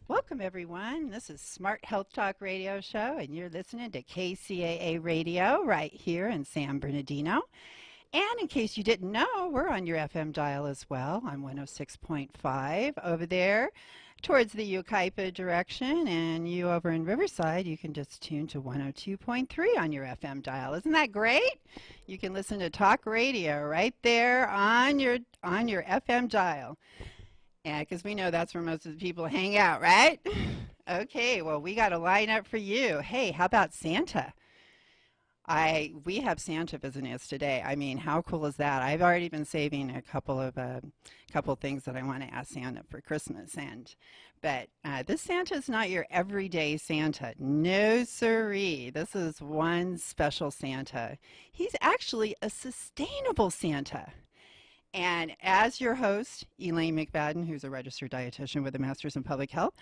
Welcome, everyone. This is Smart Health Talk Radio Show, and you're listening to KCAA Radio right here in San Bernardino. And in case you didn't know, we're on your FM dial as well. I'm 106.5 over there towards the Yucaipa direction, and you over in Riverside, you can just tune to 102.3 on your FM dial. Isn't that great? You can listen to talk radio right there on your FM dial. Yeah, because we know that's where most of the people hang out, right? Okay, well, we got a lineup for you. Hey, how about Santa? We have Santa visiting us today. I mean, how cool is that? I've already been saving a couple of things that I want to ask Santa for Christmas, but this Santa is not your everyday Santa. No siree. This is one special Santa. He's actually a sustainable Santa. And as your host, Elaine McFadden, who's a registered dietitian with a master's in public health,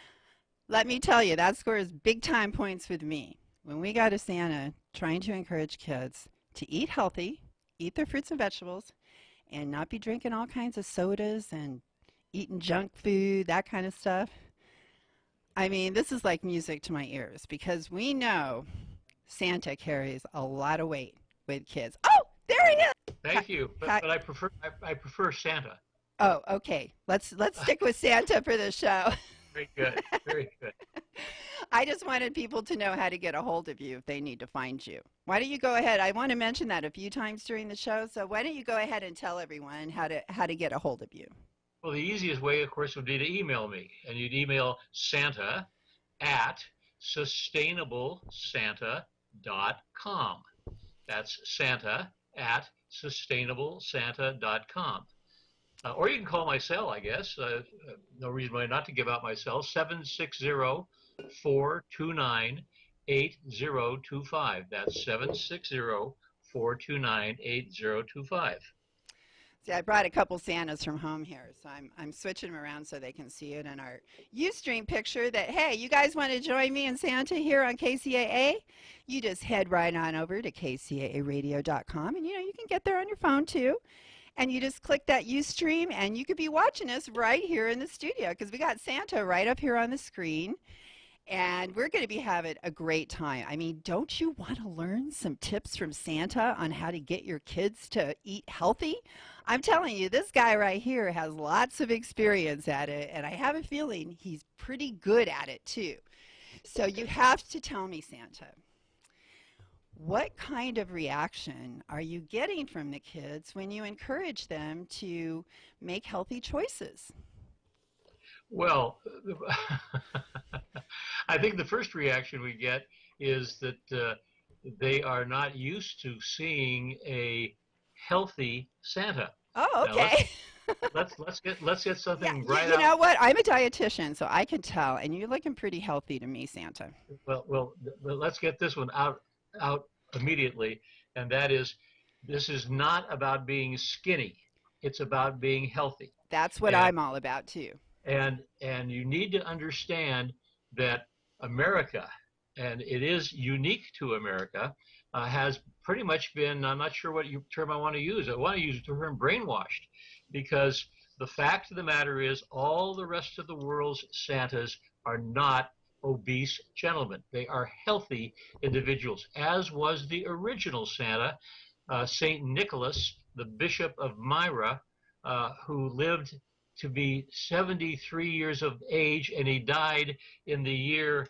let me tell you, that scores big time points with me. When we got a Santa trying to encourage kids to eat healthy, eat their fruits and vegetables, and not be drinking all kinds of sodas and eating junk food, that kind of stuff. I mean, this is like music to my ears because we know Santa carries a lot of weight with kids. Oh, there he is! Thank you, but I prefer Santa. Oh, okay. Let's stick with Santa for the show. Very good, very good. I just wanted people to know how to get a hold of you if they need to find you. Why don't you go ahead? I want to mention that a few times during the show, so why don't you go ahead and tell everyone how to get a hold of you? Well, the easiest way, of course, would be to email me, and you'd email Santa at sustainablesanta.com. That's Santa at sustainablesanta.com. Or you can call my cell, I guess. No reason why not to give out my cell, 760-429-8025. That's 760-429-8025. See, I brought a couple Santas from home here, so I'm switching them around so they can see it in our Ustream picture that, hey, you guys want to join me and Santa here on KCAA? You just head right on over to kcaaradio.com, and, you can get there on your phone, too. And you just click that Ustream, and you could be watching us right here in the studio because we got Santa right up here on the screen. And we're going to be having a great time. I mean, don't you want to learn some tips from Santa on how to get your kids to eat healthy? I'm telling you, this guy right here has lots of experience at it, and I have a feeling he's pretty good at it too. So you have to tell me, Santa, what kind of reaction are you getting from the kids when you encourage them to make healthy choices? Well, I think the first reaction we get is that they are not used to seeing a healthy Santa. Oh, okay. Now, let's get something right You out. know what? I'm a dietitian, so I can tell, and you're looking pretty healthy to me, Santa. Well, let's get this one out immediately, and that is, this is not about being skinny. It's about being healthy. That's what I'm all about too. And you need to understand that America, and it is unique to America, has pretty much been, I'm not sure what term I want to use. I want to use the term brainwashed, because the fact of the matter is all the rest of the world's Santas are not obese gentlemen. They are healthy individuals, as was the original Santa, St. Nicholas, the Bishop of Myra, who lived to be 73 years of age, and he died in the year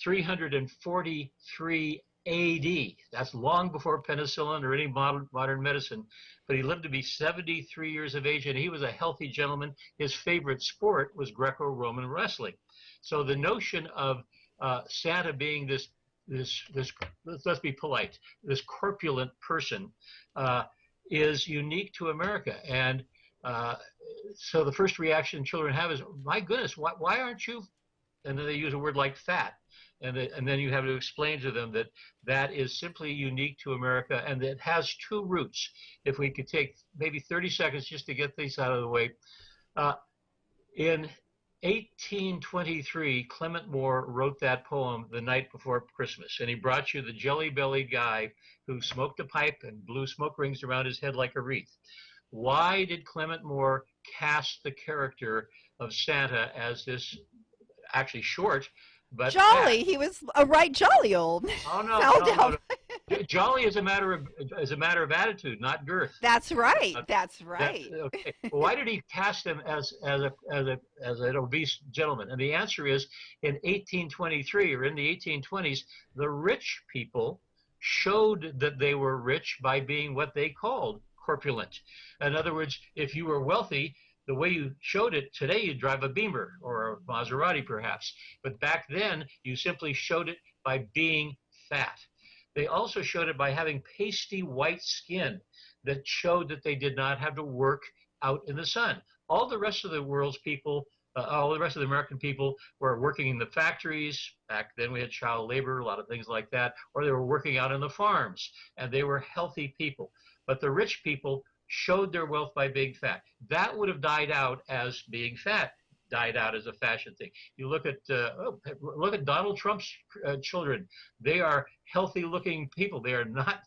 343 AD. That's long before penicillin or any modern medicine. But he lived to be 73 years of age, and he was a healthy gentleman. His favorite sport was Greco-Roman wrestling. So the notion of Santa being this, let's be polite, this corpulent person is unique to America. And so the first reaction children have is, my goodness, why aren't you? And then they use a word like fat. And then you have to explain to them that that is simply unique to America, and it has two roots. If we could take maybe 30 seconds just to get these out of the way. In 1823, Clement Moore wrote that poem, The Night Before Christmas, and he brought you the jelly-bellied guy who smoked a pipe and blew smoke rings around his head like a wreath. Why did Clement Moore cast the character of Santa as this actually short but fat. Jolly. He was a right jolly old. Oh no, No no, no, doubt. no. Jolly is a matter of attitude, not girth. That's right. Uh, That's that right. okay. Well, why did he cast him as an obese gentleman? And the answer is in 1823 or in the 1820s, the rich people showed that they were rich by being what they called corpulent. In other words, if you were wealthy, the way you showed it today, you drive a Beamer or a Maserati perhaps. But back then, you simply showed it by being fat. They also showed it by having pasty white skin that showed that they did not have to work out in the sun. All the rest of the world's people, all the rest of the American people were working in the factories. Back then we had child labor, a lot of things like that, or they were working out in the farms, and they were healthy people. But the rich people showed their wealth by being fat. That would have died out as being fat died out as a fashion thing. You look at Donald Trump's children. They are healthy-looking people. They are not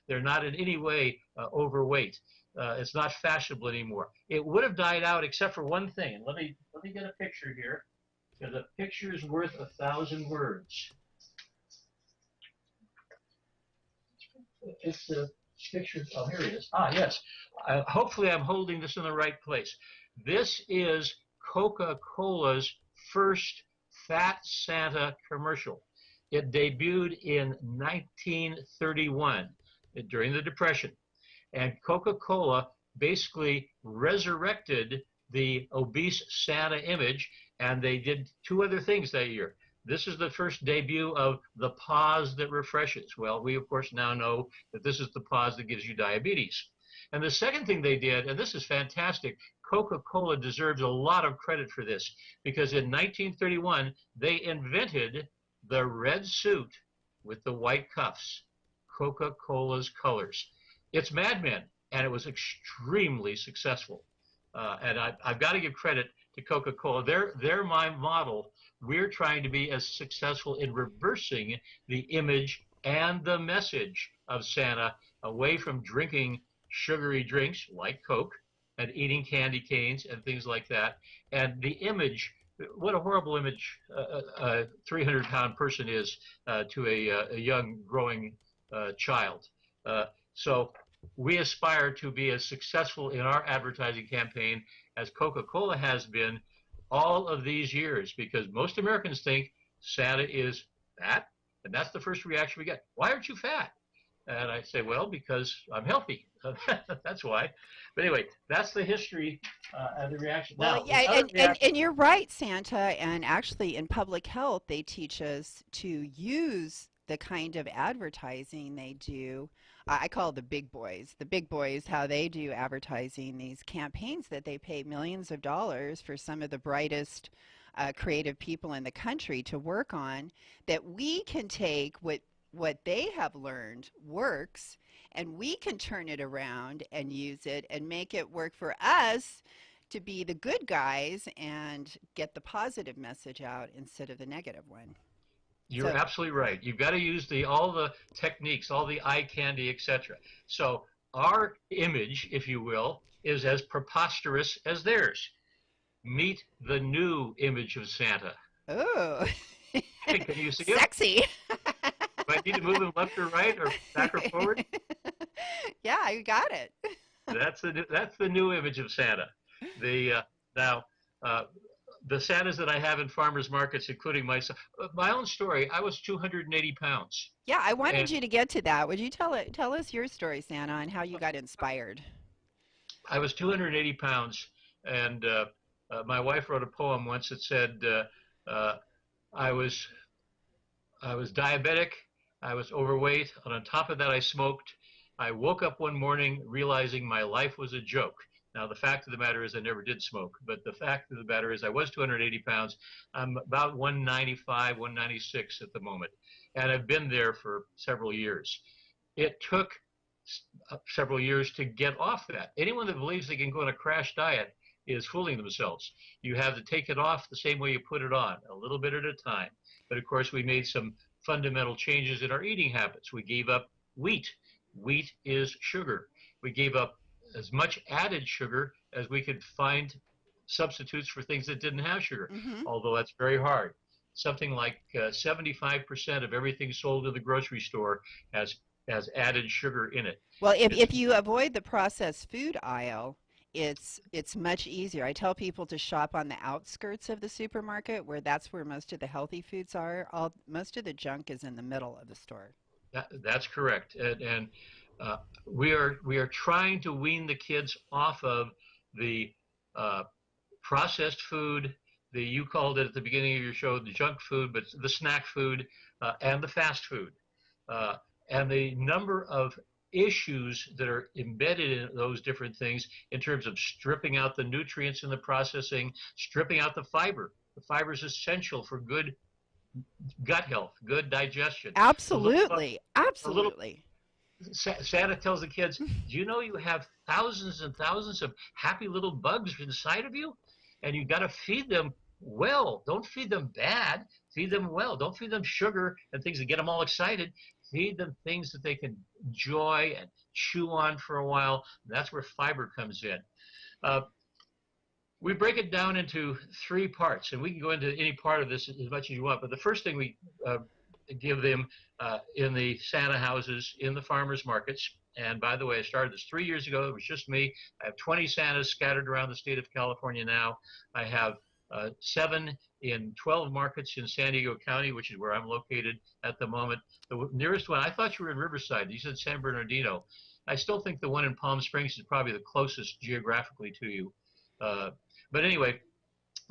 they're not in any way overweight. It's not fashionable anymore. It would have died out except for one thing. And let me get a picture here, because a picture is worth 1,000 words. It's the picture. Oh, here it is. Ah, yes. Hopefully, I'm holding this in the right place. This is Coca-Cola's first Fat Santa commercial. It debuted in 1931 during the Depression. And Coca-Cola basically resurrected the obese Santa image, and they did two other things that year. This is the first debut of the pause that refreshes. Well, we of course now know that this is the pause that gives you diabetes. And the second thing they did, and this is fantastic, Coca-Cola deserves a lot of credit for this, because in 1931, they invented the red suit with the white cuffs, Coca-Cola's colors. It's Mad Men, and it was extremely successful. And I've got to give credit to Coca-Cola. They're my model. We're trying to be as successful in reversing the image and the message of Santa away from drinking sugary drinks like Coke and eating candy canes and things like that. And the image, what a horrible image a 300-pound person is to a young growing child. So we aspire to be as successful in our advertising campaign as Coca-Cola has been all of these years, because most Americans think Santa is fat, and that's the first reaction we get. Why aren't you fat? And I say, well, because I'm healthy. That's why. But anyway, that's the history and the reaction. Well, Now, yeah, the other reaction. and you're right, Santa. And actually, in public health, they teach us to use the kind of advertising they do. I call the big boys. The big boys, how they do advertising, these campaigns that they pay millions of dollars for some of the brightest creative people in the country to work on, that we can take what they have learned works, and we can turn it around and use it and make it work for us to be the good guys and get the positive message out instead of the negative one. You're So, absolutely right. You've got to use all the techniques, all the eye candy, etc. So our image, if you will, is as preposterous as theirs. Meet the new image of Santa. oh, Hey, can you see him? sexy. Do I need to move him left or right or back or forward? Yeah, you got it. That's the new image of Santa. The now the Santas that I have in farmers markets, including myself, my own story. I was 280 pounds, Yeah, I wanted and you to get to that. Would you tell us your story, Santa, and how you got inspired? I was 280 pounds, and my wife wrote a poem once that said I was diabetic, I was overweight, and on top of that, I smoked. I woke up one morning realizing my life was a joke. Now, the fact of the matter is I never did smoke, but the fact of the matter is I was 280 pounds. I'm about 195, 196 at the moment, and I've been there for several years. It took several years to get off that. Anyone that believes they can go on a crash diet is fooling themselves. You have to take it off the same way you put it on, a little bit at a time. But of course, we made some fundamental changes in our eating habits. We gave up wheat. Wheat is sugar. We gave up as much added sugar as we could find substitutes for things that didn't have sugar, Hmm. although that's very hard. Something like 75% of everything sold in the grocery store has has added sugar in it. Well, It's if you avoid the processed food aisle, it's much easier. I tell people to shop on the outskirts of the supermarket where that's where most of the healthy foods are. Most of the junk is in the middle of the store. that's correct, and uh, we are trying to wean the kids off of the uh, processed food. The you called it at the beginning of your show the junk food, but the snack food and the fast food, uh, and the number of issues that are embedded in those different things in terms of stripping out the nutrients in the processing, stripping out the fiber. The fiber is essential for good gut health, good digestion. Absolutely. The little Absolutely. Santa tells the kids, "Do you know you have thousands and thousands of happy little bugs inside of you, and you got to feed them well. Don't feed them bad. Feed them well. Don't feed them sugar and things that get them all excited. Feed them things that they can enjoy and chew on for a while. That's where fiber comes in. Uh, we break it down into three parts, and we can go into any part of this as much as you want. But the first thing we give them in the Santa houses, in the farmers markets, and by the way, I started this 3 years ago. It was just me. I have 20 Santas scattered around the state of California now. I have seven in 12 markets in San Diego County, which is where I'm located at the moment. The nearest one, I thought you were in Riverside. You said San Bernardino. I still think the one in Palm Springs is probably the closest geographically to you. Uh, but anyway,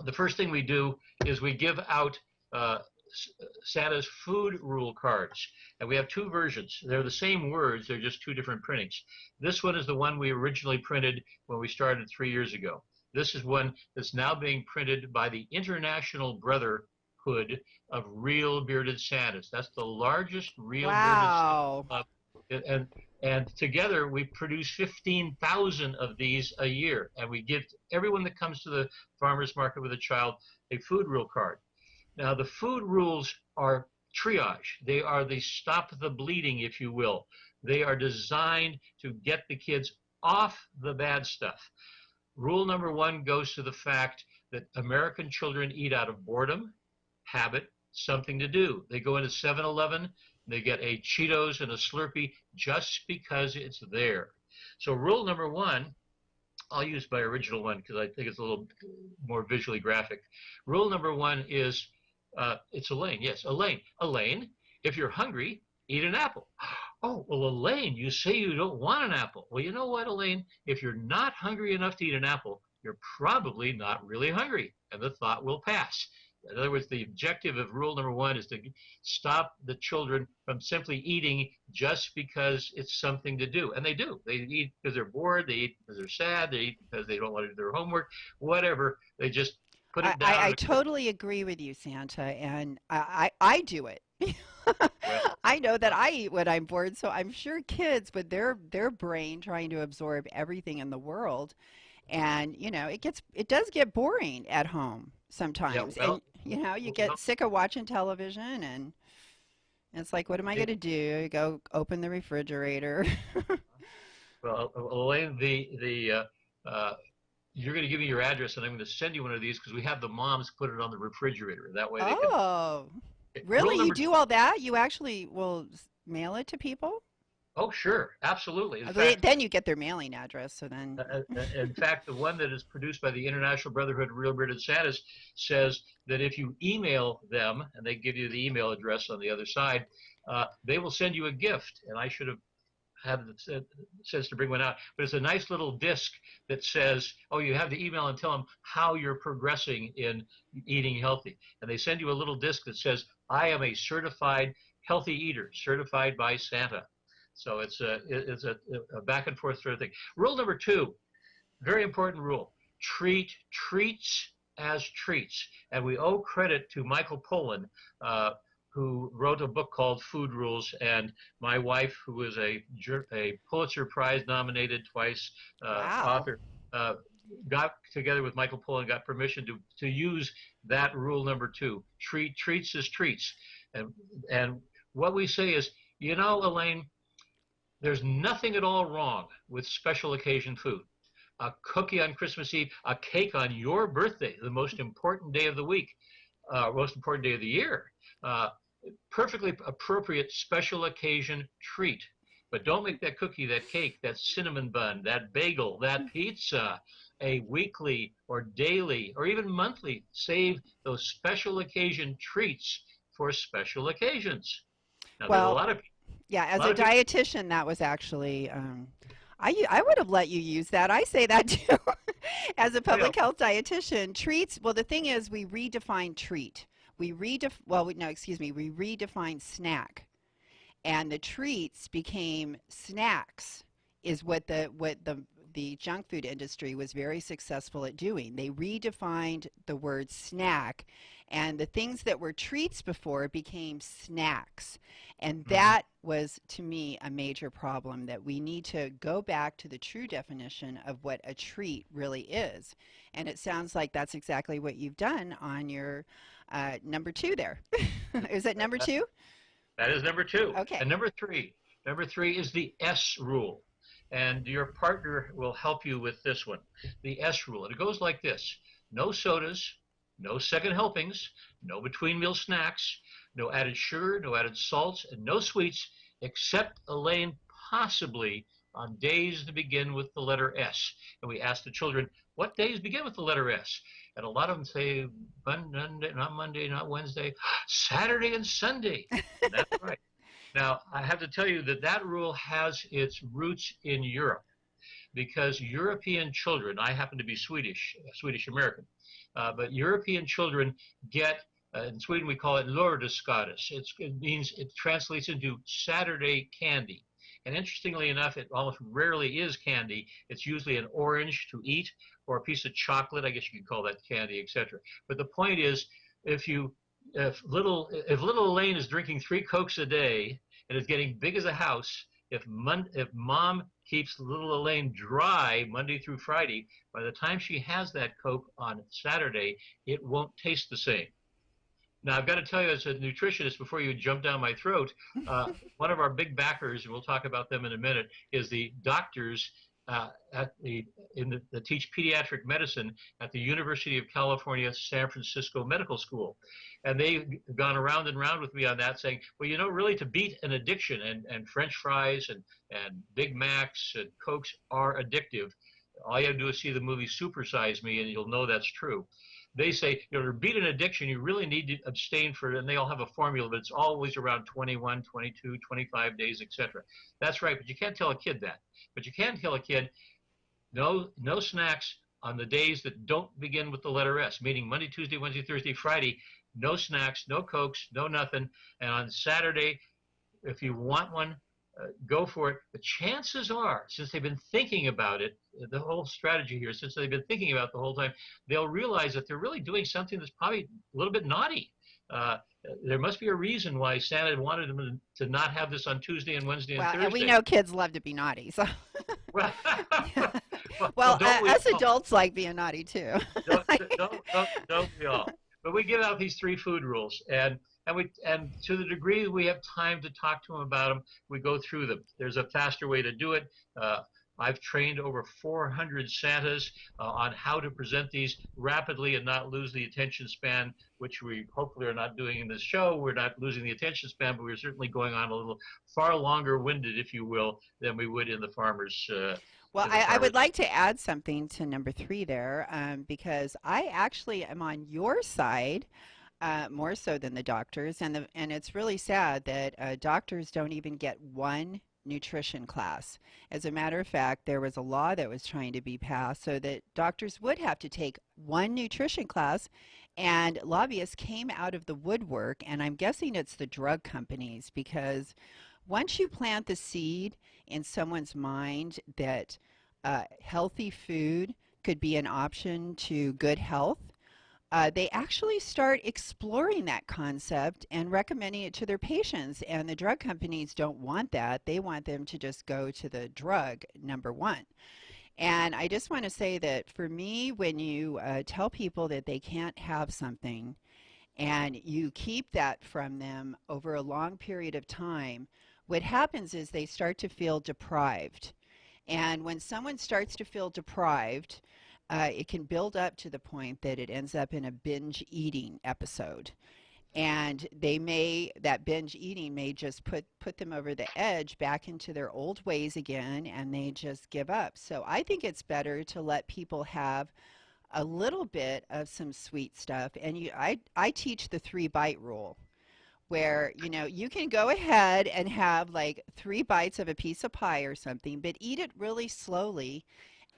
the first thing we do is we give out uh, Santa's food rule cards. And we have two versions. They're the same words, they're just two different printings. This one is the one we originally printed when we started 3 years ago. This is one that's now being printed by the International Brotherhood of Real Bearded Santas. That's the largest real bearded Santa Wow. club. And and together we produce 15,000 of these a year. And we give everyone that comes to the farmer's market with a child a food rule card. Now, the food rules are triage. They are the stop the bleeding, if you will. They are designed to get the kids off the bad stuff. Rule number one goes to the fact that American children eat out of boredom, habit, something to do. They go into 7-Eleven, they get a Cheetos and a Slurpee just because it's there. So rule number one, I'll use my original one because I think it's a little more visually graphic. Rule number one is it's Elaine. Yes, Elaine. Elaine, if you're hungry, eat an apple. Oh, well, Elaine, you say you don't want an apple. Well, you know what, Elaine? If you're not hungry enough to eat an apple, you're probably not really hungry, and the thought will pass. In other words, the objective of rule number one is to stop the children from simply eating just because it's something to do. And they do. They eat because they're bored. They eat because they're sad. They eat because they don't want to do their homework. Whatever. They just put it down. I totally agree with you, Santa, and I do it. Well, I know that I eat when I'm bored, so I'm sure kids with their brain trying to absorb everything in the world, and it does get boring at home yeah. sometimes, and Well, you get well, sick of watching television, and it's like, what am I it, gonna do? Go open the refrigerator. well, Elaine, you're going to give me your address, and I'm going to send you one of these because we have the moms put it on the refrigerator. That way they can. Oh, Rule really? You number do all that? You actually will mail it to people? Oh, sure, absolutely. Then you get their mailing address, so then. In fact, the one that is produced by the International Brotherhood of Real Bearded Santas says that if you email them, and they give you the email address on the other side, they will send you a gift. And I should have had the sense to bring one out, but it's a nice little disc that says, "Oh, you have to email and tell them how you're progressing in eating healthy." And they send you a little disc that says, "I am a certified healthy eater, certified by Santa." So it's a back and forth sort of thing. Rule number two, very important rule: treat treats as treats. And we owe credit to Michael Pollan, who wrote a book called Food Rules, and my wife, who is a Pulitzer Prize nominated twice Wow. author, uh, got together with Michael Pollan and got permission to use that rule number two: treat treats as treats. And and what we say is, Elaine, there's nothing at all wrong with special occasion food. a cookie on Christmas Eve, a cake on your birthday, the most important day of the week, most important day of the year. Uh, Perfectly appropriate special occasion treat. But don't make that cookie, that cake, that cinnamon bun, that bagel, that pizza a weekly or daily or even monthly. Save those special occasion treats for special occasions. Now, there's Well, yeah, a as lot a of people. dietitian, that was actually, I would have let you use that. I say that too. As a Oh yeah. public health dietitian, treats, well, the thing is, we redefine treat. No, excuse me, we redefine snack. And the treats became snacks, is what the junk food industry was very successful at doing. They redefined the word snack, and the things that were treats before became snacks. And Mhm. that was, to me, a major problem, that we need to go back to the true definition of what a treat really is. And it sounds like that's exactly what you've done on your number two there. Is that number two? That is number two. Okay. And number three is the S rule. And your partner will help you with this one. The S rule. And it goes like this: no sodas, no second helpings, no between meal snacks, no added sugar, no added salts, and no sweets, except Elaine, possibly on days that begin with the letter S. And we ask the children, what days begin with the letter S? And a lot of them say, Monday, not Monday, not Wednesday, Saturday and Sunday. And that's right. Now, I have to tell you that that rule has its roots in Europe because European children, I happen to be Swedish, Swedish American, but European children get, in Sweden we call it lördagsgodis. It means, it translates into Saturday candy. And interestingly enough, it almost rarely is candy. It's usually an orange to eat or a piece of chocolate. I guess you could call that candy, etc. But the point is, if you if little Elaine is drinking 3 Cokes a day and is getting big as a house, if mom keeps little Elaine dry Monday through Friday, by the time she has that Coke on Saturday, it won't taste the same. Now, I've got to tell you, as a nutritionist, before you jump down my throat, one of our big backers, and we'll talk about them in a minute, is the doctors that teach pediatric medicine at the University of California, San Francisco Medical School. And they've gone around and round with me on that, saying, well, you know, really to beat an addiction, and French fries and Big Macs and Cokes are addictive. All you have to do is see the movie Super Size Me, and you'll know that's true. They say, you know, to beat an addiction, you really need to abstain for it. And they all have a formula, but it's always around 21, 22, 25 days, etc. That's right, but you can't tell a kid that. But you can tell a kid, no snacks on the days that don't begin with the letter S, meaning Monday, Tuesday, Wednesday, Thursday, Friday, no snacks, no Cokes, no nothing. And on Saturday, if you want one, go for it. The chances are, since they've been thinking about it, the whole strategy here, since they've been thinking about it the whole time, they'll realize that they're really doing something that's probably a little bit naughty. Uh, there must be a reason why Santa wanted them to not have this on Tuesday and Wednesday and Well, and we Thursday. know kids love to be naughty, so. Well, well, Well, don't we us all? adults like being naughty too. Don't we all? But we give out these 3 food rules, and to the degree we have time to talk to them about them, we go through them. There's a faster way to do it. I've trained over 400 Santas on how to present these rapidly and not lose the attention span, which we hopefully are not doing in this show. We're not losing the attention span, but we're certainly going on a little far longer winded, if you will, than we would in the farmers. Well, In the I farmers. would like to add something to number three there, because I actually am on your side, more so than the doctors, and it's really sad that doctors don't even get one nutrition class. As a matter of fact, there was a law that was trying to be passed so that doctors would have to take one nutrition class, and lobbyists came out of the woodwork, and I'm guessing it's the drug companies, because once you plant the seed in someone's mind that healthy food could be an option to good health, they actually start exploring that concept and recommending it to their patients. And the drug companies don't want that. They want them to just go to the drug, number one. And I just want to say that for me, when you tell people that they can't have something and you keep that from them over a long period of time, what happens is they start to feel deprived. And when someone starts to feel deprived, it can build up to the point that it ends up in a binge eating episode. And that binge eating may just put them over the edge back into their old ways again, and they just give up. So I think it's better to let people have a little bit of some sweet stuff. And I teach the 3 bite rule, where you can go ahead and have like 3 bites of a piece of pie or something, but eat it really slowly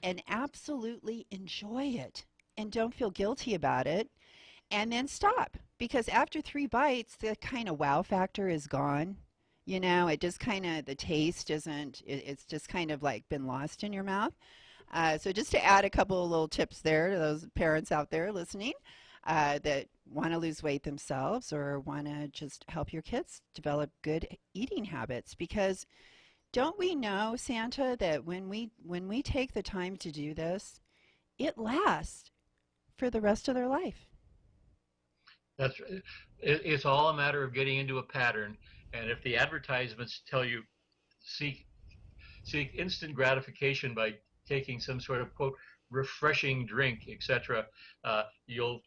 and absolutely enjoy it, and don't feel guilty about it, and then stop, because after 3 bites the kind of wow factor is gone. It just kind of, the taste isn't, it's just kind of like been lost in your mouth. So just to add a couple of little tips there to those parents out there listening, that want to lose weight themselves or want to just help your kids develop good eating habits, because don't we know, Santa, that when we take the time to do this, it lasts for the rest of their life. That's it's all a matter of getting into a pattern. And if the advertisements tell you seek seek instant gratification by taking some sort of quote refreshing drink, etc., you'll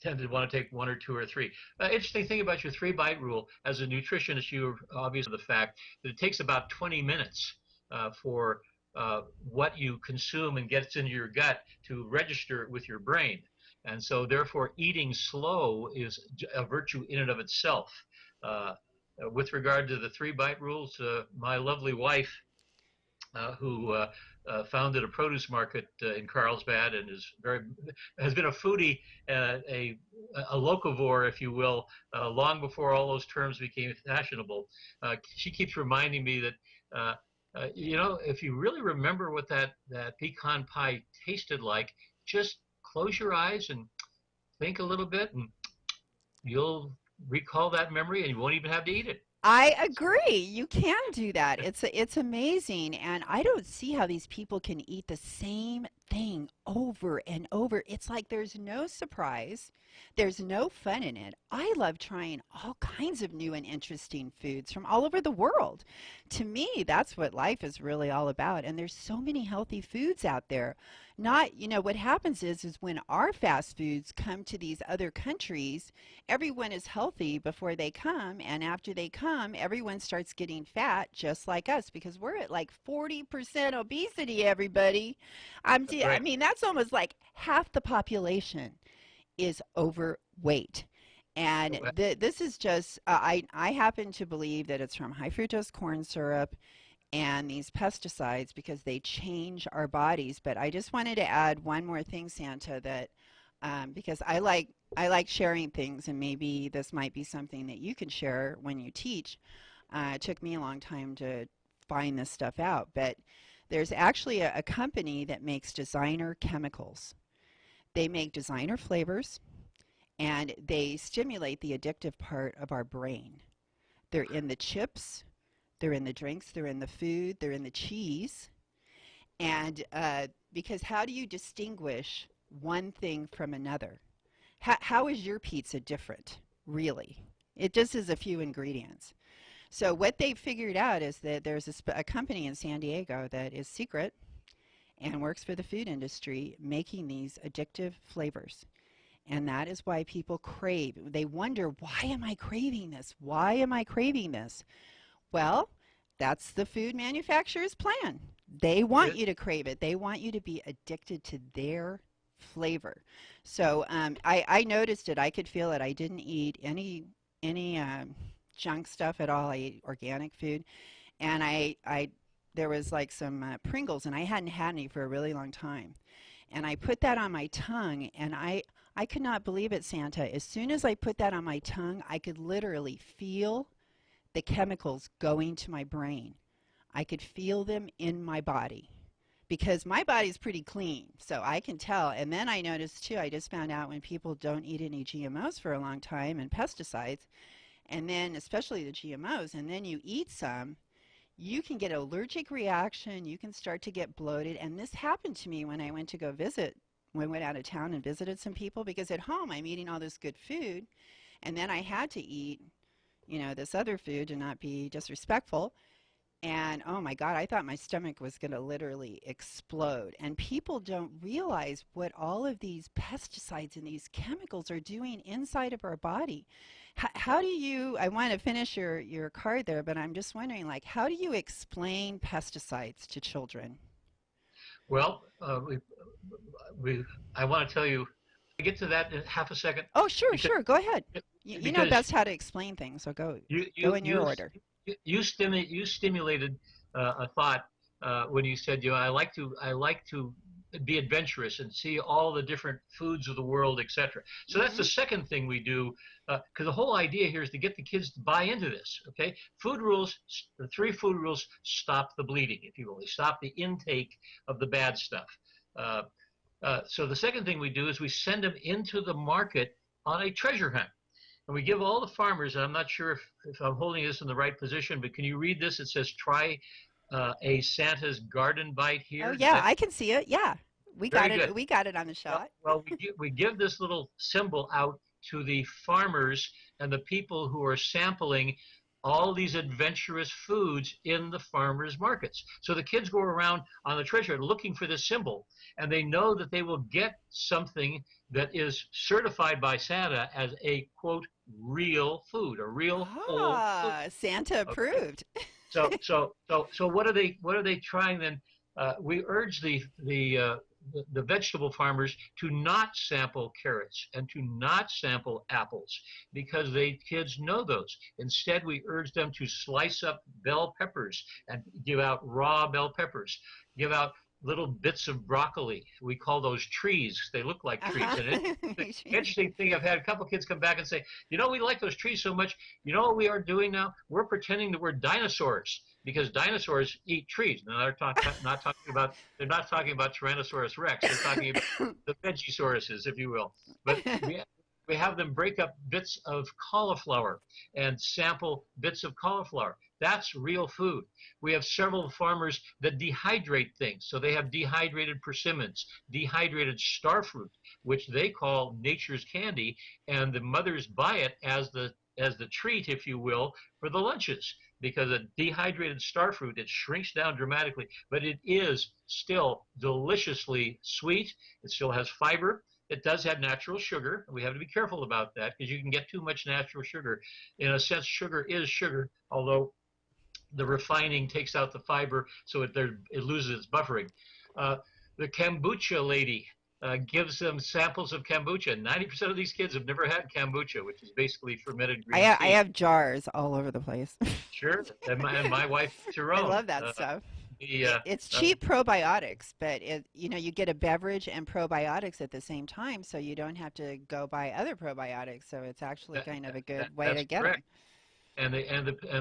tend to want to take one or two or three. Interesting thing about your 3 bite rule, as a nutritionist, you're obviously the fact that it takes about 20 minutes for what you consume and gets into your gut to register with your brain. And so, therefore, eating slow is a virtue in and of itself. Uh, with regard to the 3 bite rules, my lovely wife, who founded a produce market in Carlsbad and has been a foodie, a locavore, if you will, long before all those terms became fashionable. She keeps reminding me that if you really remember what that pecan pie tasted like, just close your eyes and think a little bit, and you'll recall that memory, and you won't even have to eat it. I So, agree. You can do that. It's amazing, and I don't see how these people can eat the same thing over and over. It's like there's no surprise. There's no fun in it. I love trying all kinds of new and interesting foods from all over the world. To me, that's what life is really all about. And there's so many healthy foods out there. Not, what happens is when our fast foods come to these other countries, everyone is healthy before they come, and after they come everyone starts getting fat just like us, because we're at like 40% obesity, everybody. that's I right. mean, that's almost like half the population is overweight. And this is just, I happen to believe that it's from high fructose corn syrup and these pesticides, because they change our bodies. But I just wanted to add one more thing, Santa, that because I like sharing things, and maybe this might be something that you can share when you teach. It took me a long time to find this stuff out, but there's actually a company that makes designer chemicals. They make designer flavors, and they stimulate the addictive part of our brain. They're in the chips, they're in the drinks, they're in the food, they're in the cheese. And because how do you distinguish one thing from another? How is your pizza different, really? It just is a few ingredients. So what they figured out is that there's a company in San Diego that is secret and works for the food industry, making these addictive flavors. And that is why people crave. They wonder, why am I craving this? Why am I craving this? Well, that's the food manufacturer's plan. They want It, you to crave it. They want you to be addicted to their flavor. So I noticed it. I could feel it. I didn't eat any junk stuff at all. I ate organic food, and I there was like some Pringles, and I hadn't had any for a really long time. And I put that on my tongue, and I could not believe it, Santa. As soon as I put that on my tongue, I could literally feel the chemicals going to my brain. I could feel them in my body, because my body's pretty clean, so I can tell. And then I noticed too, I just found out when people don't eat any GMOs for a long time and pesticides, and then especially the GMOs, and then you eat some, you can get an allergic reaction, you can start to get bloated. And this happened to me when I went to go visit, when I went out of town and visited some people, because at home I'm eating all this good food, and then I had to eat, this other food to not be disrespectful. And oh my God, I thought my stomach was going to literally explode. And people don't realize what all of these pesticides and these chemicals are doing inside of our body. How do you, I want to finish your card there, but I'm just wondering, like, how do you explain pesticides to children? Well, we I want to tell you. I get to that in half a second Oh, sure, because sure. Go ahead. You know because best how to explain things, so go you go you in your you order. you stimulated a thought when you said, I like to be adventurous and see all the different foods of the world, etc. So that's the Hmm. second thing we do, because the whole idea here is to get the kids to buy into this. Okay, food rules. The three food rules stop the bleeding, if you will. They stop the intake of the bad stuff. Uh, so the second thing we do is we send them into the market on a treasure hunt. And we give all the farmers, and I'm not sure if I'm holding this in the right position, but can you read this? It says, try a Santa's garden bite Oh here. Does yeah, that I can see it. Yeah, we got very it. good? We got it on the Well, shot. well, we give this little symbol out to the farmers and the people who are sampling all these adventurous foods in the farmers markets. So the kids go around on the treasure looking for this symbol, and they know that they will get something that is certified by Santa as a quote real food, a real whole food. Ah, Santa Okay. approved. So what are they trying then? We urge the vegetable farmers to not sample carrots and to not sample apples because they kids know those. Instead, we urge them to slice up bell peppers and give out raw bell peppers, give out little bits of broccoli. We call those trees. They look like trees. Uh-huh. And the interesting thing, I've had a couple kids come back and say, we like those trees so much. You know what we are doing now? We're pretending that we're dinosaurs because dinosaurs eat trees. Now they're not talking about Tyrannosaurus Rex. They're talking about the Vegisauruses, if you will. But we have them break up bits of cauliflower and sample bits of cauliflower. That's real food. We have several farmers that dehydrate things. So they have dehydrated persimmons, dehydrated starfruit, which they call nature's candy, and the mothers buy it as the treat, if you will, for the lunches. Because a dehydrated starfruit, it shrinks down dramatically, but it is still deliciously sweet. It still has fiber. It does have natural sugar. We have to be careful about that because you can get too much natural sugar. In a sense, sugar is sugar, although the refining takes out the fiber, so it loses its buffering. Uh, the kombucha lady gives them samples of kombucha. 90% of these kids have never had kombucha, which is basically fermented green I tea. have jars all over the place. Sure, and my wife I Tyrone. love that stuff. The It's uh, cheap probiotics, but you get a beverage and probiotics at the same time, so you don't have to go buy other probiotics. So it's actually that, kind of a that, good way that's to get them. correct. And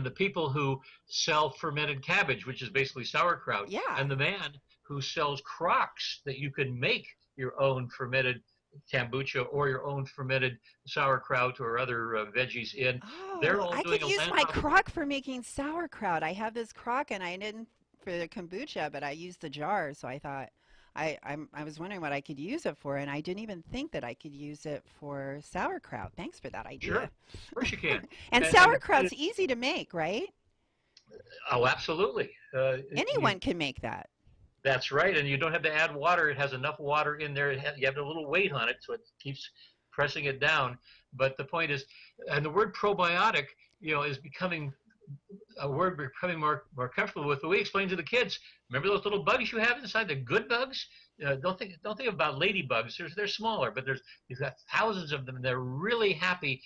the people who sell fermented cabbage, which is basically sauerkraut, Yeah. and the man who sells crocks that you can make your own fermented kombucha or your own fermented sauerkraut or other veggies in. They're Oh, all I doing could a use land my house. crock for making sauerkraut. I have this crock and I didn't for the kombucha, but I used the jar, so I thought I was wondering what I could use it for, and I didn't even think that I could use it for sauerkraut. Thanks for that Sure, idea. of course you can. And And the point is, sauerkraut's easy to make, right? oh, absolutely. Anyone can make that. That's right, and you don't have to add water. It has enough water in there. You have a little weight on it, so it keeps pressing it down. But the point is, and the word probiotic, is becoming a word we're becoming more comfortable with. But we explain to the kids, remember those little bugs you have inside, the good bugs? Don't think about ladybugs. They're smaller, but you've got thousands of them, and they're really happy,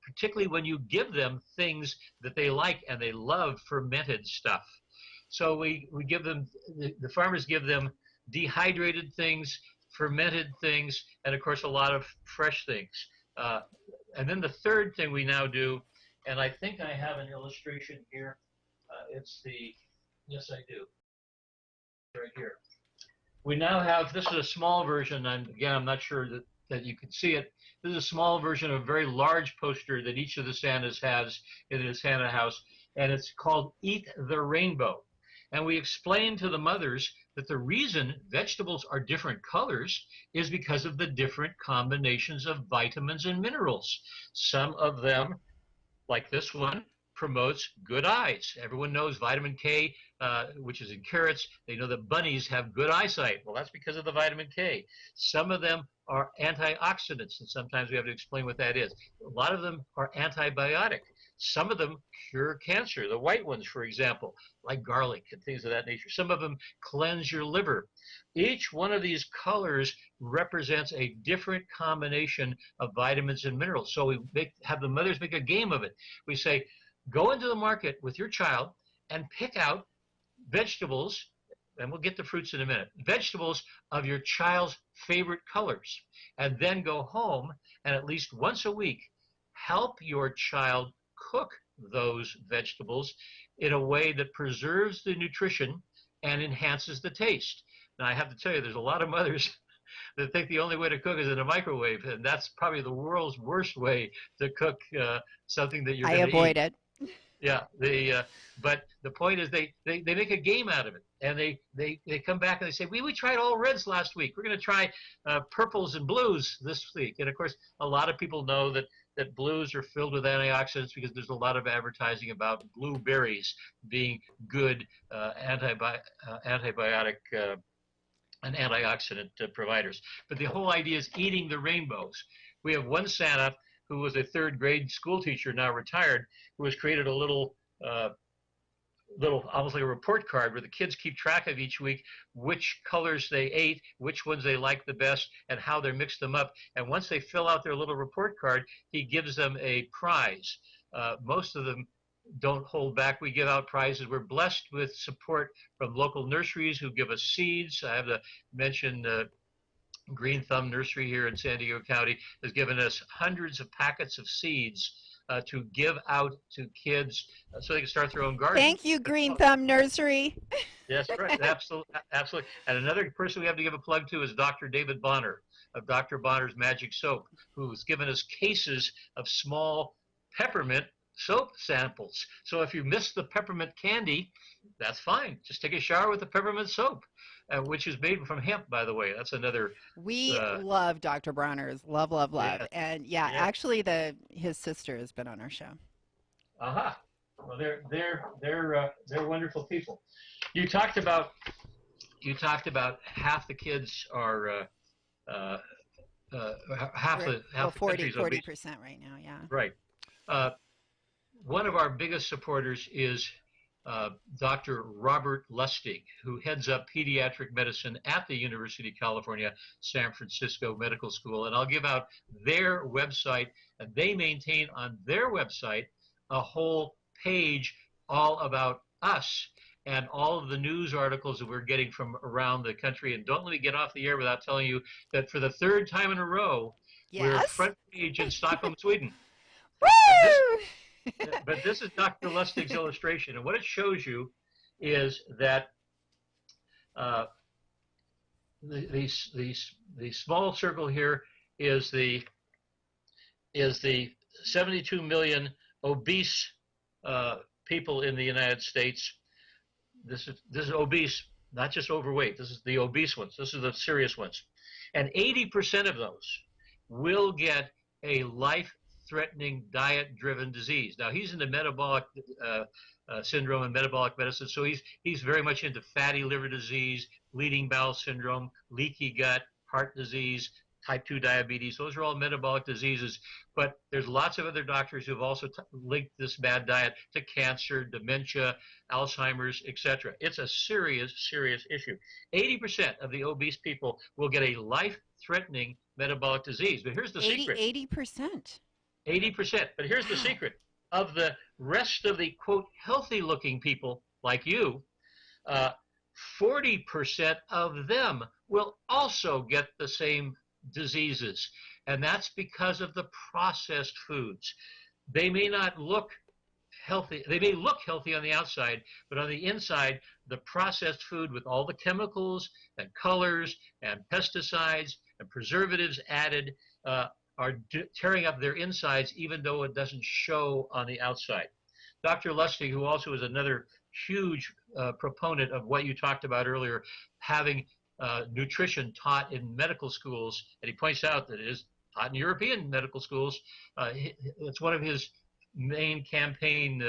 particularly when you give them things that they like and they love fermented stuff. So we give them the farmers give them dehydrated things, fermented things, and of course a lot of fresh things. Uh, and then the third thing we now do, and I think I have an illustration here. It's the Yes, I do, right here. We now have this is a small version. And again, I'm not sure that you can see it. This is a small version of a very large poster that each of the Santas has in his Santa house, and it's called Eat the Rainbow. And we explain to the mothers that the reason vegetables are different colors is because of the different combinations of vitamins and minerals. Some of them, like this one, promotes good eyes. Everyone knows vitamin K, which is in carrots. They know that bunnies have good eyesight. Well, that's because of the vitamin K. Some of them are antioxidants, and sometimes we have to explain what that is. A lot of them are antibiotic. Some of them cure cancer, the white ones, for example, like garlic and things of that nature. Some of them cleanse your liver. Each one of these colors represents a different combination of vitamins and minerals. So we have the mothers make a game of it. We say, go into the market with your child and pick out vegetables, and we'll get to fruits in a minute, vegetables of your child's favorite colors, and then go home and at least once a week help your child cook those vegetables in a way that preserves the nutrition and enhances the taste. Now, I have to tell you, there's a lot of mothers that think the only way to cook is in a microwave, and that's probably the world's worst way to cook something that you're I going to eat. avoid it. Yeah, but the point is they make a game out of it, and they come back and they say, we tried all reds last week. We're going to try purples and blues this week. And of course, a lot of people know that blues are filled with antioxidants because there's a lot of advertising about blueberries being good antibiotic and antioxidant providers. But the whole idea is eating the rainbows. We have one Santa who was a third grade school teacher, now retired, who has created a little almost like a report card where the kids keep track of each week which colors they ate, which ones they like the best, and how they mixed them up. And once they fill out their little report card, he gives them a prize. Most of them don't hold back. We give out prizes. We're blessed with support from local nurseries who give us seeds. I have to mention Green Thumb Nursery here in San Diego County has given us hundreds of packets of seeds to give out to kids so they can start their own garden. Thank you, Green Thumb Nursery. Yes, right. Absolutely. Absolutely. And another person we have to give a plug to is Dr. David Bonner of Dr. Bonner's Magic Soap, who's given us cases of small peppermint soap samples. So if you miss the peppermint candy, that's fine. Just take a shower with the peppermint soap, which is made from hemp, by the way. That's another. We love Dr. Bronner's. Love, love, love. Yeah, And yeah, yeah. actually his sister has been on our show. Aha. Well, they're wonderful people. You talked about half the kids are half the 40% right now, yeah. Right. One of our biggest supporters is Dr. Robert Lustig, who heads up pediatric medicine at the University of California, San Francisco Medical School. And I'll give out their website, and they maintain on their website a whole page all about us and all of the news articles that we're getting from around the country. And don't let me get off the air without telling you that for the third time in a row, we're front page in Stockholm, Sweden. Woo! But this is Dr. Lustig's illustration, and what it shows you is that the small circle here is the 72 million obese people in the United States. This is obese, not just overweight. This is the obese ones. This is the serious ones, and 80% of those will get a life-threatening diet-driven disease. Now, he's into metabolic syndrome and metabolic medicine, so he's very much into fatty liver disease, bleeding bowel syndrome, leaky gut, heart disease, type 2 diabetes. Those are all metabolic diseases, but there's lots of other doctors who've also linked this bad diet to cancer, dementia, Alzheimer's, etc. It's a serious, serious issue. 80% of the obese people will get a life-threatening metabolic disease. But here's the secret. 80%. 80%. But here's the secret. Of the rest of the, quote, healthy-looking people like you, 40% of them will also get the same diseases. And that's because of the processed foods. They may not look healthy. They may look healthy on the outside, but on the inside, the processed food with all the chemicals and colors and pesticides and preservatives added are tearing up their insides, even though it doesn't show on the outside. Dr. Lustig, who also is another huge proponent of what you talked about earlier, having nutrition taught in medical schools, and he points out that it is taught in European medical schools. It's one of his main campaign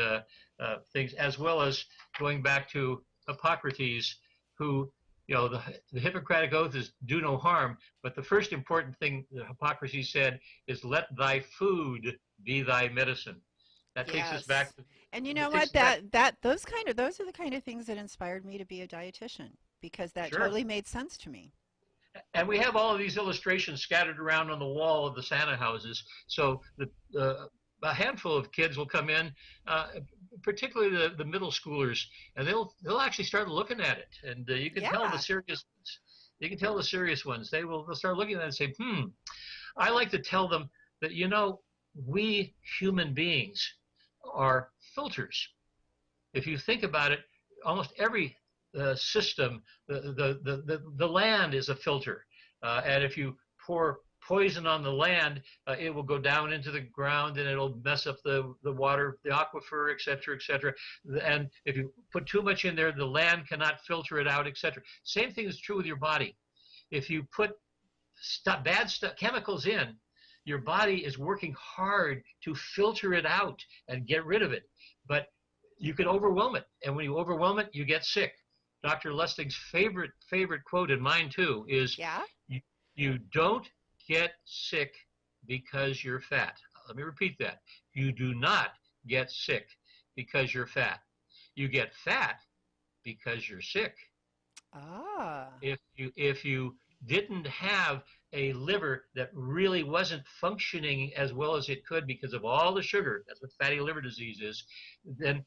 things, as well as going back to Hippocrates, who, the Hippocratic Oath is do no harm, but the first important thing that Hippocrates said is let thy food be thy medicine. That takes us back Yes. to, And you know that what? takes us back, Those are the kind of things that inspired me to be a dietitian because that sure. totally made sense to me. And we have all of these illustrations scattered around on the wall of the Santa houses. So a handful of kids will come in, uh, particularly the middle schoolers, and they'll actually start looking at it, and you can tell the Yeah. serious. You can tell the serious ones. They'll start looking at it and say, I like to tell them that we human beings are filters. If you think about it, almost every system, the land is a filter. And if you pour poison on the land, it will go down into the ground and it'll mess up the water, the aquifer, et cetera, et cetera. And if you put too much in there, the land cannot filter it out, et cetera. Same thing is true with your body. If you put bad stuff, chemicals in, your body is working hard to filter it out and get rid of it. But you can overwhelm it, and when you overwhelm it, you get sick. Dr. Lustig's favorite quote, and mine too, is Yeah. you, you don't get sick because you're fat. Let me repeat that. You do not get sick because you're fat. You get fat because you're sick. Ah. If you didn't have a liver that really wasn't functioning as well as it could because of all the sugar, that's what fatty liver disease is, then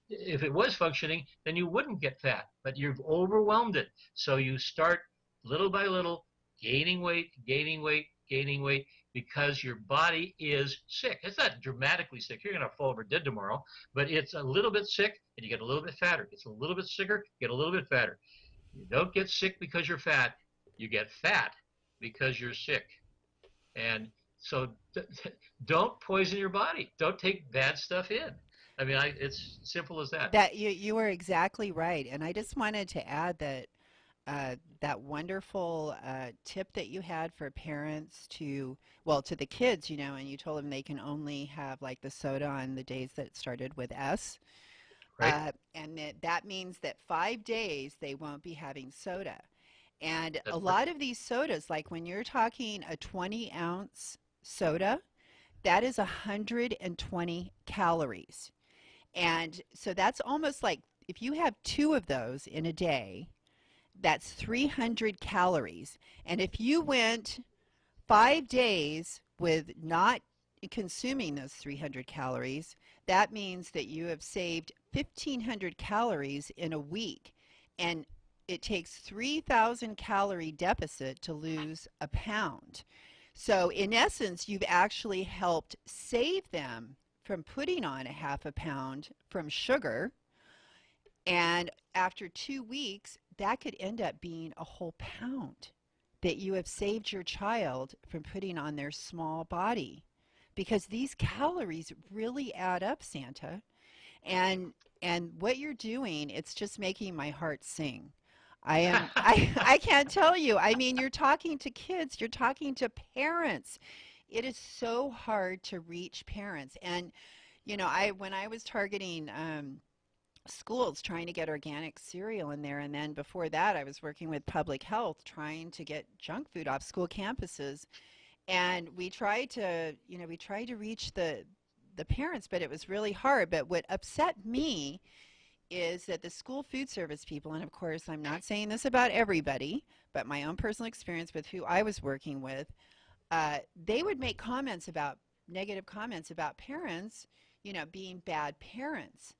if it was functioning, then you wouldn't get fat, but you've overwhelmed it. So you start little by little gaining weight, gaining weight, gaining weight because your body is sick. It's not dramatically sick. You're going to fall over dead tomorrow, but it's a little bit sick and you get a little bit fatter. It's a little bit sicker, get a little bit fatter. You don't get sick because you're fat. You get fat because you're sick. And so don't poison your body. Don't take bad stuff in. I mean, it's simple as that. That you were exactly right. And I just wanted to add that that wonderful tip that you had for parents to, well, to the kids, and you told them they can only have like the soda on the days that started with S. Right? And that means that 5 days they won't be having soda. And a That's lot of these sodas, like when you're talking a 20-ounce soda, that is 120 calories. And so that's almost like if you have two of those in a day, that's 300 calories. And if you went 5 days with not consuming those 300 calories, that means that you have saved 1,500 calories in a week. And it takes 3,000 calorie deficit to lose a pound. So, in essence, you've actually helped save them from putting on a half a pound from sugar. And after 2 weeks, that could end up being a whole pound that you have saved your child from putting on their small body. Because these calories really add up, Santa. And what you're doing, it's just making my heart sing. I can't tell you. I mean, you're talking to kids, you're talking to parents. It is so hard to reach parents. And I when I was targeting schools trying to get organic cereal in there, and then before that I was working with public health trying to get junk food off school campuses. And we tried to reach the parents, but it was really hard. But what upset me is that the school food service people, and of course I'm not saying this about everybody, but my own personal experience with who I was working with, they would make negative comments about parents, being bad parents.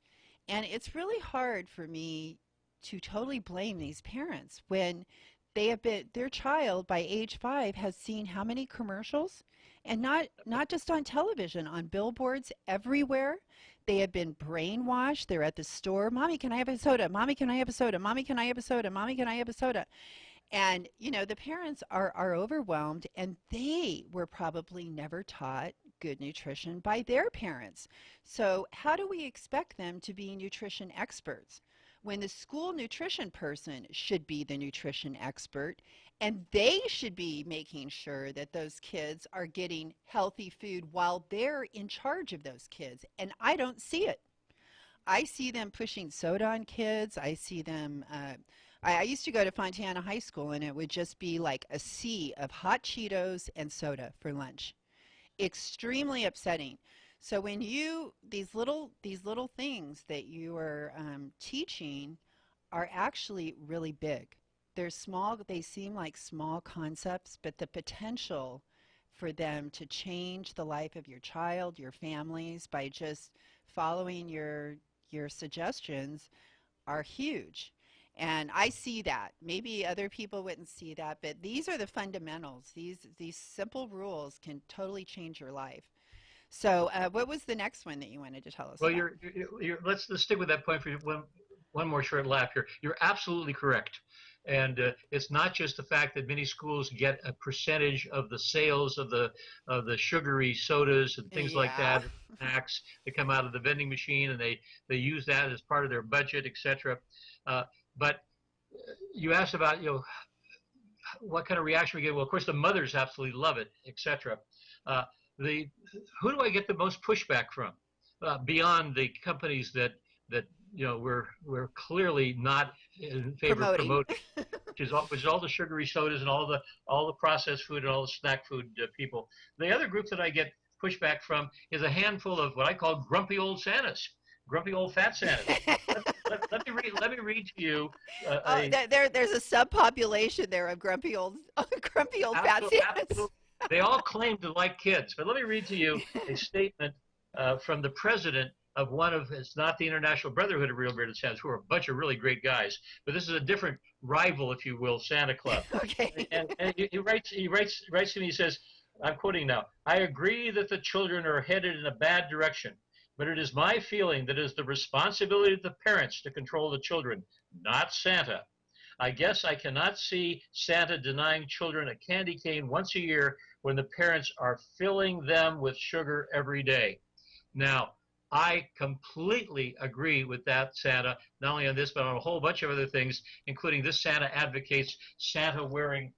And it's really hard for me to totally blame these parents when their child by age 5 has seen how many commercials, and not just on television, on billboards everywhere. They have been brainwashed. They're at the store. Mommy, can I have a soda? Mommy, can I have a soda? Mommy, can I have a soda? Mommy, can I have a soda? And the parents are overwhelmed, and they were probably never taught good nutrition by their parents. So how do we expect them to be nutrition experts when the school nutrition person should be the nutrition expert, And they should be making sure that those kids are getting healthy food while they're in charge of those kids. And I don't see it. I see them pushing soda on kids. I see them. I used to go to Fontana High School, and it would just be like a sea of hot Cheetos and soda for lunch. Extremely upsetting. So when you these little things that you are teaching are actually really big. They're small. They seem like small concepts, but the potential for them to change the life of your child, your families by just following your suggestions are huge. And I see that. Maybe other people wouldn't see that, but these are the fundamentals. These simple rules can totally change your life. So, what was the next one that you wanted to tell us Well, about? let's stick with that point for one more short lap here. You're absolutely correct. And it's not just the fact that many schools get a percentage of the sales of the sugary sodas and things like Yeah. that, snacks that come out of the vending machine, and they use that as part of their budget, etc. Uh, but you asked about what kind of reaction we get. Well, of course, the mothers absolutely love it, etc. Uh, the Who do I get the most pushback from beyond the companies that we're clearly not in favor of Promoting. promoting, which is all the sugary sodas and all the processed food and all the snack food people. The other group that I get pushback from is a handful of what I call grumpy old Santas, grumpy old fat Santas. Let me read to you Oh, a there's a subpopulation there of grumpy old grumpy old fat Santas. absolute. They all claim to like kids, but let me read to you a statement from the president of one of, it's not the International Brotherhood of Real Bearded Santas, who are a bunch of really great guys, but this is a different rival, if you will, Santa Club. Okay. And he writes to me. He says, I'm quoting now. I agree that the children are headed in a bad direction, but it is my feeling that it is the responsibility of the parents to control the children, not Santa. I guess I cannot see Santa denying children a candy cane once a year when the parents are filling them with sugar every day. Now, I completely agree with that Santa, not only on this, but on a whole bunch of other things, including this Santa advocates Santa wearing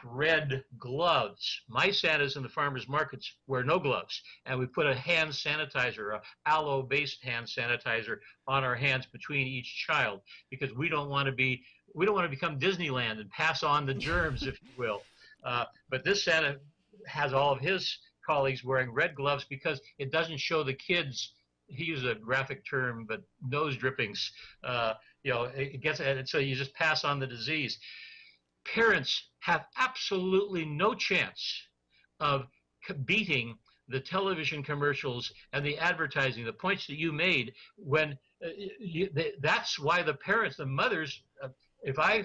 red gloves. My Santas in the farmers markets wear no gloves, and we put a hand sanitizer, a aloe-based hand sanitizer, on our hands between each child because we don't want to become Disneyland and pass on the germs, if you will. But this Santa has all of his colleagues wearing red gloves because it doesn't show the kids. He used a graphic term, but nose drippings. It gets, and so you just pass on the disease. Parents have absolutely no chance of beating the television commercials and the advertising, the points that you made when that's why the parents, the mothers, if I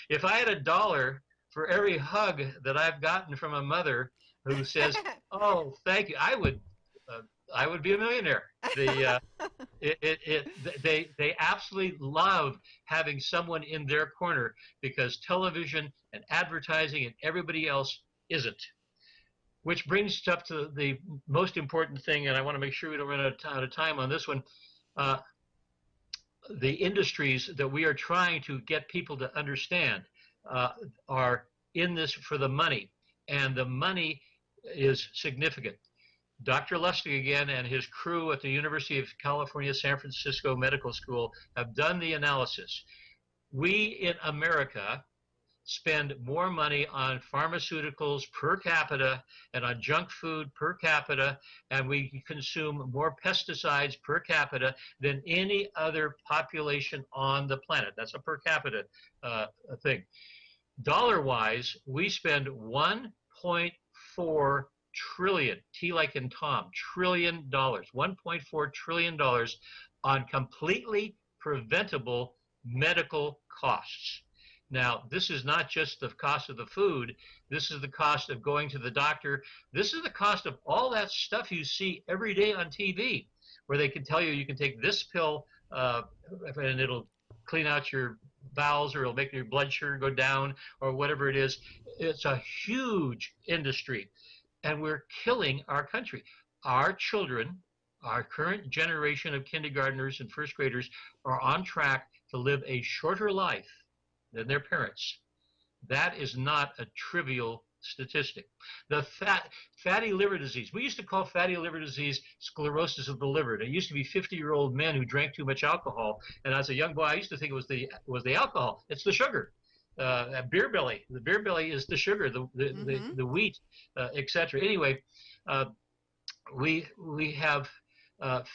if I had a dollar for every hug that I've gotten from a mother who says, "Oh, thank you," uh, I would be a millionaire. The they absolutely love having someone in their corner because television and advertising and everybody else isn't. Which brings us up to the most important thing, and I want to make sure we don't run out of time on this one. Uh, the industries that we are trying to get people to understand uh, are in this for the money, and the money is significant. Dr. Lustig again and his crew at the University of California, San Francisco Medical School have done the analysis. We in America spend more money on pharmaceuticals per capita and on junk food per capita, and we consume more pesticides per capita than any other population on the planet. That's a per capita thing. Dollar-wise, we spend 1.4 trillion, T like in Tom, trillion dollars, $1.4 trillion on completely preventable medical costs. Now, this is not just the cost of the food. This is the cost of going to the doctor. This is the cost of all that stuff you see every day on TV, where they can tell you you can take this pill and it'll clean out your bowels or it'll make your blood sugar go down or whatever it is. It's a huge industry, and we're killing our country. Our children our current generation of kindergartners and first graders are on track to live a shorter life than their parents. That is not a trivial statistic. The fatty liver disease. We used to call fatty liver disease sclerosis of the liver. It used to be 50-year-old men who drank too much alcohol. And as a young boy, I used to think it was the alcohol. It's the sugar. Beer belly. The beer belly is the sugar, Mm-hmm. the wheat, etc. Anyway, uh, we have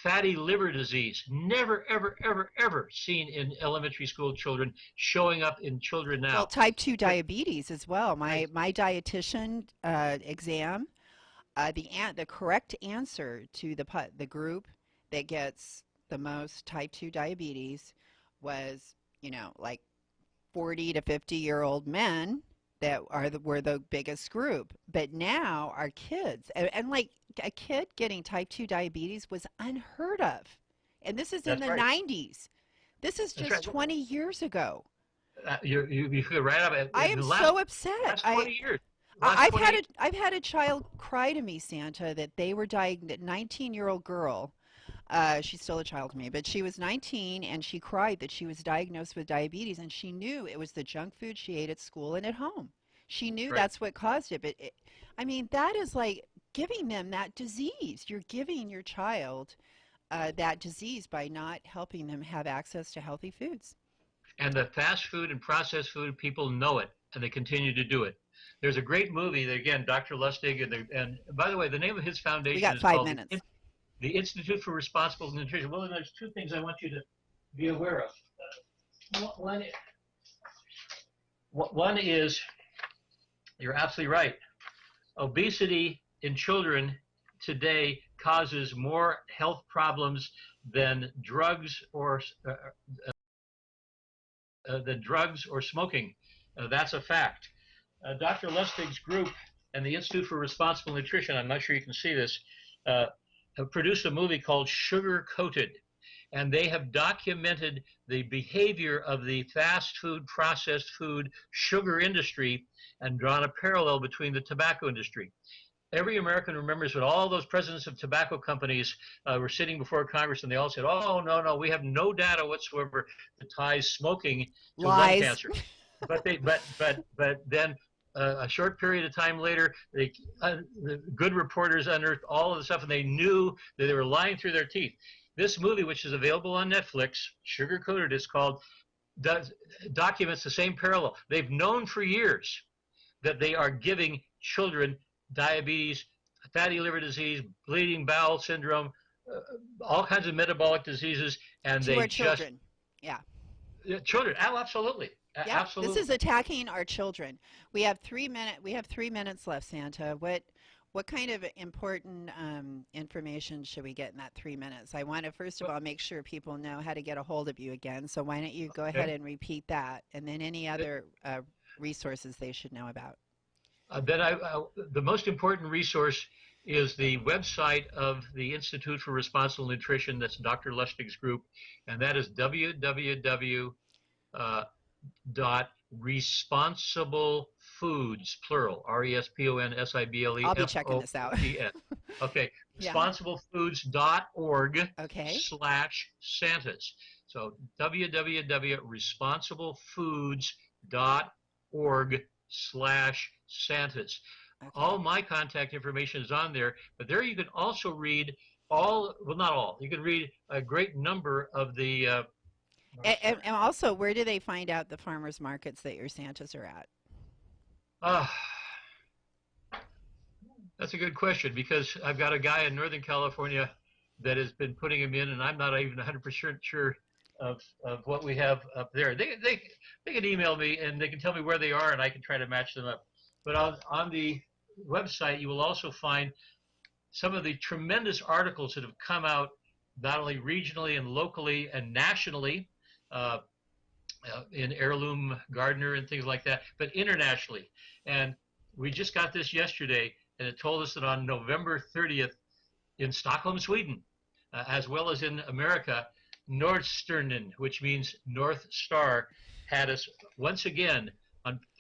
fatty liver disease, never, ever, ever, ever seen in elementary school children, showing up in children Well, now. type 2 diabetes as well. Right. My dietitian exam, the correct answer to the group that gets the most type 2 diabetes was, like 40 to 50-year-old men that were the biggest group. But now our kids, and like a kid getting type 2 diabetes was unheard of. And this is in That's the right. 90s. This is That's just right. 20 years ago. You figure right up I in am the so upset. last 20 years, last I've had 20. a child cry to me, Santa, that they were diagnosed. 19-year-old girl. She's still a child to me, but she was 19 and she cried that she was diagnosed with diabetes, and she knew it was the junk food she ate at school and at home. She knew Right. that's what caused it. But I mean, that is like giving them that disease. You're giving your child that disease by not helping them have access to healthy foods. And the fast food and processed food people know it, and they continue to do it. There's a great movie that, again, Dr. Lustig, and by the way, the name of his We foundation got is five called minutes. the Institute for Responsible Nutrition. Well, there's two things I want you to be aware of. One, one is, you're absolutely right. Obesity in children today causes more health problems than drugs or smoking. That's a fact. Dr. Lustig's group and the Institute for Responsible Nutrition, I'm not sure you can see this, uh, have produced a movie called Sugar Coated. And they have documented the behavior of the fast food, processed food, sugar industry and drawn a parallel between the tobacco industry. Every American remembers when all those presidents of tobacco companies were sitting before Congress, and they all said, "Oh, no, no, we have no data whatsoever that ties smoking to lung Lies. cancer." But then a short period of time later, the good reporters unearthed all of the stuff, and they knew that they were lying through their teeth. This movie, which is available on Netflix, Sugar Coated, is called, documents the same parallel. They've known for years that they are giving children diabetes, fatty liver disease, bleeding bowel syndrome, all kinds of metabolic diseases, and To they our just children. Yeah. children. Oh, absolutely, Yeah, this absolutely. is attacking our children. We have 3 minutes left, Santa. What kind of important information should we get in that 3 minutes? I want to first of all make sure people know how to get a hold of you again. So why don't you go ahead Okay. and repeat that, and then any other resources they should know about. Then the most important resource is the website of the Institute for Responsible Nutrition. That's Dr. Lustig's group, and that is www dot responsible foods, plural, I'll be checking this out. responsiblefoods. Okay, Yeah. responsiblefoods.org Okay. slash Santas. So www.responsiblefoods.org slash Santas. All Okay. my contact information is on there, but there you can also read well, not all, you can read a great number of the, And also, where do they find out the farmers markets that your Santas are at? uh, that's a good question because I've got a guy in Northern California that has been putting them in, and I'm not even 100% sure of what we have up there. They can email me and they can tell me where they are, and I can try to match them up. But on the website, you will also find some of the tremendous articles that have come out not only regionally and locally and nationally uh, in Heirloom Gardener and things like that, but internationally. And we just got this yesterday, and it told us that on November 30th in Stockholm, Sweden, as well as in America, Nordsternen, which means North Star, had us once again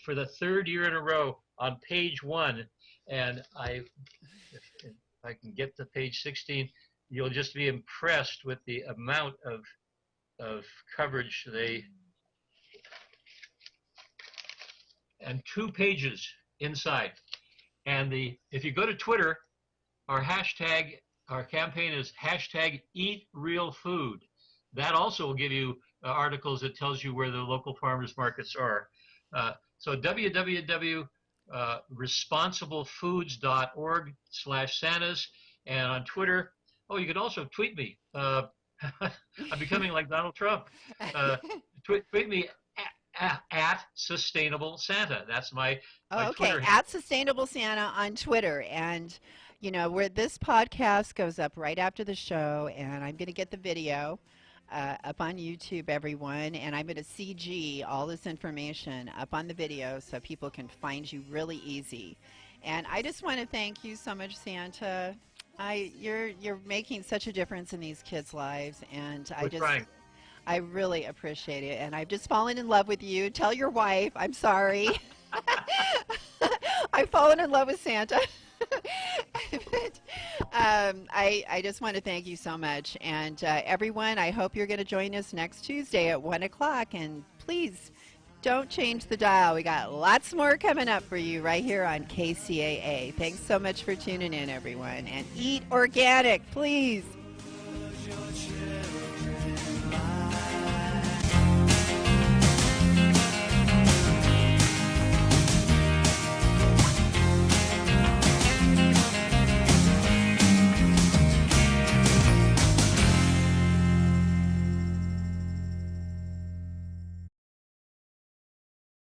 for the third year in a row on page one. And if I can get to page 16, you'll just be impressed with the amount of coverage they, and 2 pages inside. And if you go to Twitter, our hashtag, our campaign is hashtag Eat Real Food. That also will give you articles that tells you where the local farmers markets are. So www.responsiblefoods.org/Santas, and on Twitter. Oh, you can also tweet me. I'm becoming like Donald Trump. Tweet me at Sustainable Santa. That's my Oh, okay. Twitter handle. At Sustainable Santa on Twitter. And, you know, where this podcast goes up right after the show, and I'm going to get the video up on YouTube, everyone. And I'm going to CG all this information up on the video so people can find you really easy. And I just want to thank you so much, Santa. You're making such a difference in these kids' lives, and We're trying. I really appreciate it. And I've just fallen in love with you. Tell your wife I'm sorry. I've fallen in love with Santa. But, I just want to thank you so much. And everyone, I hope you're going to join us next Tuesday at 1 o'clock. And please don't change the dial. We got lots more coming up for you right here on KCAA. Thanks so much for tuning in, everyone. And eat organic, please.